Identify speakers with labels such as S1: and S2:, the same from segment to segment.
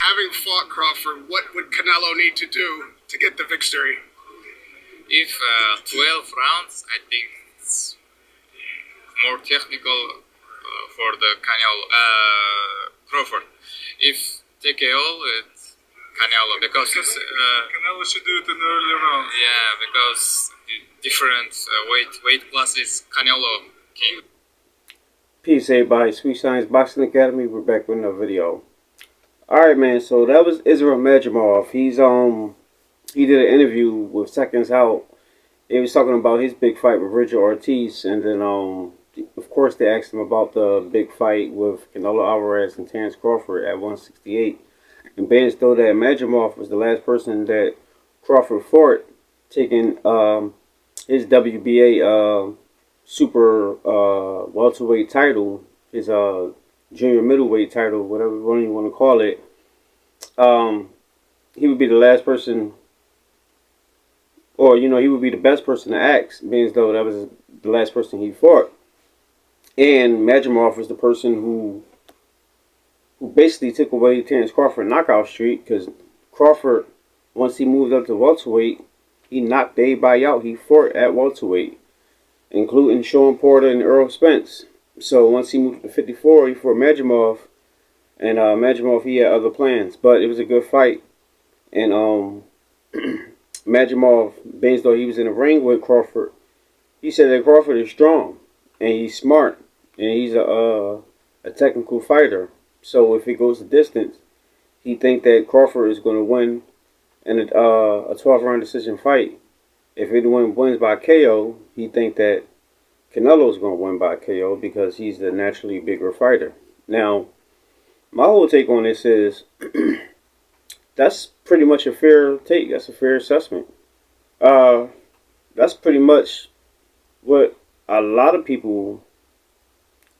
S1: Having fought Crawford, what would Canelo need to do to get the victory?
S2: If 12 rounds, I think it's more technical for the Canelo Crawford. If TKO, it's Canelo because
S3: Canelo should do it in the earlier rounds.
S2: Yeah, because different weight classes, Canelo king.
S4: Peace, everybody. Sweet Science Boxing Academy. We're back with another video. Alright, man, so that was Israil Madrimov. He did an interview with Seconds Out. He was talking about his big fight with Richard Ortiz, and then of course they asked him about the big fight with Canelo Alvarez and Terence Crawford at 168. And being as though that Madrimov was the last person that Crawford fought, taking his WBA super welterweight title, his junior middleweight title, whatever one you want to call it, he would be the last person, or he would be the best person to ask, being as though that was the last person he fought. And Madrimov was the person who basically took away Terence Crawford's knockout streak, because Crawford, once he moved up to welterweight, he knocked everybody out he fought at welterweight, including Sean Porter and Earl Spence. So once he moved to 54, he fought Madrimov, and Madrimov, he had other plans, but it was a good fight. And Madrimov, being as though he was in the ring with Crawford, he said that Crawford is strong and he's smart and he's a technical fighter. So if it goes the distance, he think that Crawford is going to win in a 12-round decision fight. If anyone wins by KO, he think that Canelo's going to win by KO because he's the naturally bigger fighter. Now, my whole take on this is that's pretty much a fair take. That's a fair assessment. That's pretty much what a lot of people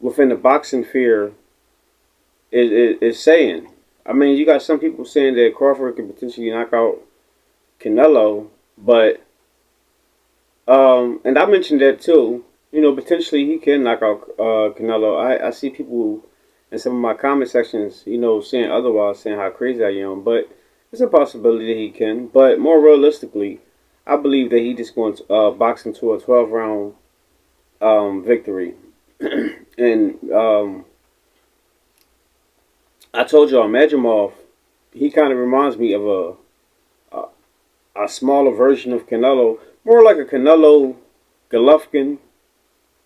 S4: within the boxing sphere is saying. I mean, you got some people saying that Crawford could potentially knock out Canelo, but and I mentioned that too. Potentially he can knock out Canelo. I see people in some of my comment sections, saying otherwise, saying how crazy I am. But it's a possibility that he can. But more realistically, I believe that he just going to box into a 12-round victory. And I told y'all, Madrimov, he kind of reminds me of a smaller version of Canelo. More like a Canelo Golovkin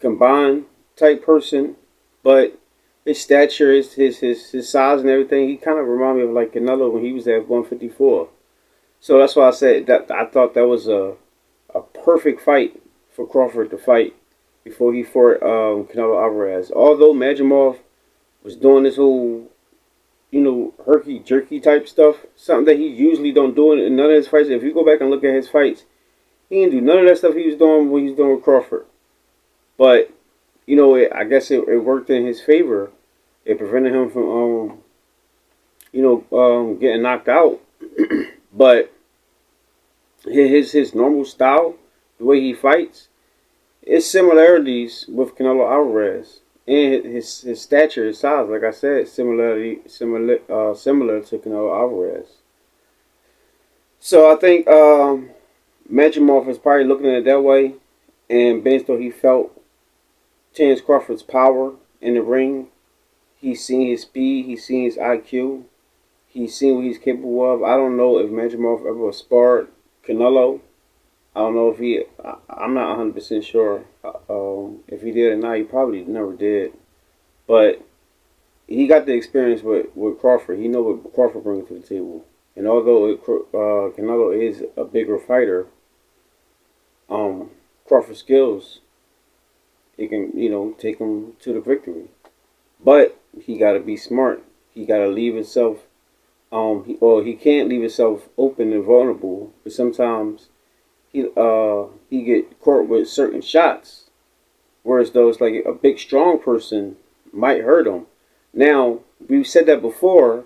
S4: combined type person, but his stature, his size and everything, he kind of remind me of like Canelo when he was at 154. So that's why I said that I thought that was a perfect fight for Crawford to fight before he fought Canelo Alvarez. Although Madrimov was doing this whole, herky-jerky type stuff, something that he usually don't do in none of his fights. If you go back and look at his fights, he didn't do none of that stuff he was doing when he was doing with Crawford. But, I guess it worked in his favor. It prevented him from, getting knocked out. But his normal style, the way he fights, it's similarities with Canelo Alvarez. And his stature, his size, like I said, similar to Canelo Alvarez. So I think Madrimov is probably looking at it that way, and based on he felt Terence Crawford's power in the ring, he's seen his speed, he's seen his IQ, he's seen what he's capable of. I don't know if Madrimov ever sparred Canelo. I don't know if I'm not 100% sure if he did or not. He probably never did. But he got the experience with Crawford. He knows what Crawford brings to the table. And although Canelo is a bigger fighter, Crawford's skills, it can, take him to the victory. But he got to be smart. He got to leave himself, he can't leave himself open and vulnerable. But sometimes he get caught with certain shots, whereas those like a big strong person might hurt him. Now we've said that before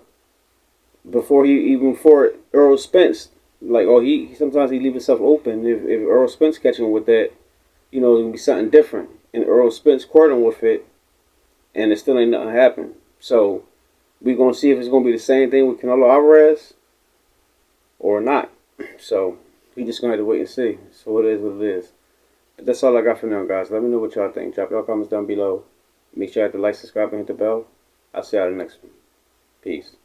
S4: he even fought Earl Spence. Like, oh, he sometimes he leave himself open. If Earl Spence catch him with that, you know, it'll be something different. And Earl Spence caught him with it, and it still ain't nothing happen. So we're gonna see if it's gonna be the same thing with Canelo Alvarez or not. So we just gonna have to wait and see. So it is what it is. But that's all I got for now, guys. Let me know what y'all think. Drop y'all comments down below. Make sure you have to like, subscribe, and hit the bell. I'll see y'all in the next one. Peace.